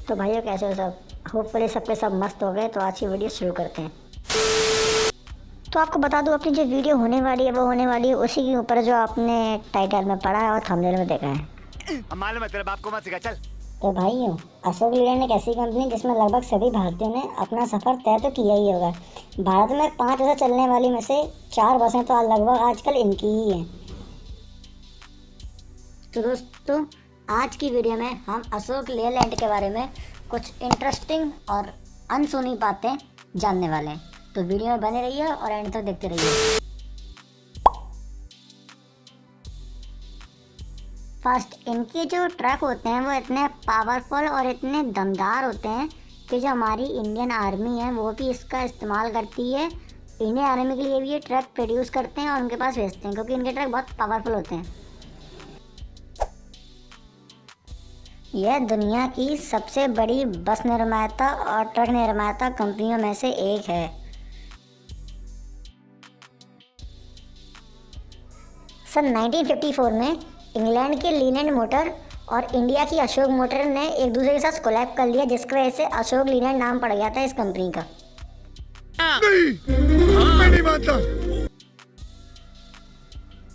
तो भाइयों कैसे हो सब। होपफुली सबके सब मस्त हो गए। तो आज की वीडियो शुरू करते हैं। तो आपको बता दूं, अपनी जो वीडियो होने वाली है वो होने वाली है उसी के ऊपर जो आपने टाइटल में पढ़ा है और थंबनेल में देखा है। मालूम है तेरे बाप को मत सिखा चल। तो भाइयों, अशोक लीलैंड एक ऐसी कंपनी जिसमें लगभग सभी भारतीयों ने अपना सफर तय तो किया ही होगा। भारत में 5 बसें चलने वाली में से 4 बसें तो लगभग आजकल इनकी ही हैं। तो दोस्तों, आज की वीडियो में हम अशोक लेलैंड के बारे में कुछ इंटरेस्टिंग और अनसुनी बातें जानने वाले हैं। तो वीडियो में बने रहिए और एंड तक देखते रहिए। फर्स्ट, इनके जो ट्रक होते हैं वो इतने पावरफुल और इतने दमदार होते हैं कि जो हमारी इंडियन आर्मी है वो भी इसका इस्तेमाल करती है। इंडियन आर्मी के लिए भी ये ट्रक प्रोड्यूस करते हैं और उनके पास भेजते हैं क्योंकि इनके ट्रक बहुत पावरफुल होते हैं। यह दुनिया की सबसे बड़ी बस निर्माता और ट्रक निर्माता कंपनियों में से एक है। सन 1954 में इंग्लैंड के लीलैंड मोटर और इंडिया की अशोक मोटर ने एक दूसरे के साथ कोलैब कर लिया, जिसकी वजह से अशोक लीलैंड नाम पड़ गया था इस कंपनी का। मैं नहीं मानता।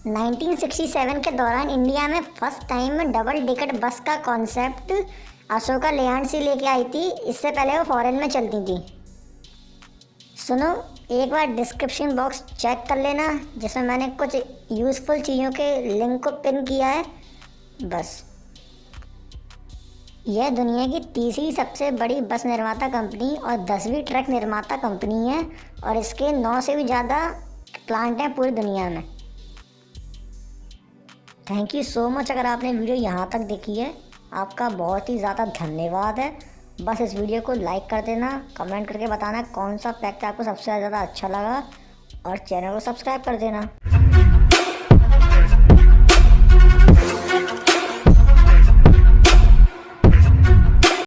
1967 के दौरान इंडिया में first time double decker bus का कॉन्सेप्ट अशोका लेलैंड से लेके आई थी। इससे पहले वो फॉरेन में चलती थी। सुनो, एक बार डिस्क्रिप्शन बॉक्स चेक कर लेना जिसमें मैंने कुछ यूज़फुल चीज़ों के लिंक को पिन किया है। बस, यह दुनिया की तीसरी सबसे बड़ी बस निर्माता कंपनी और 10वीं ट्रक निर्माता कंपनी है और इसके 9 से भी ज़्यादा प्लांट हैं पूरी दुनिया में। Thank you so much. अगर आपने वीडियो यहाँ तक देखी है, आपका बहुत ही ज़्यादा धन्यवाद है। बस इस वीडियो को लाइक कर देना, कमेंट करके बताना कौन सा फैक्ट आपको सबसे ज़्यादा अच्छा लगा और चैनल को सब्सक्राइब कर देना।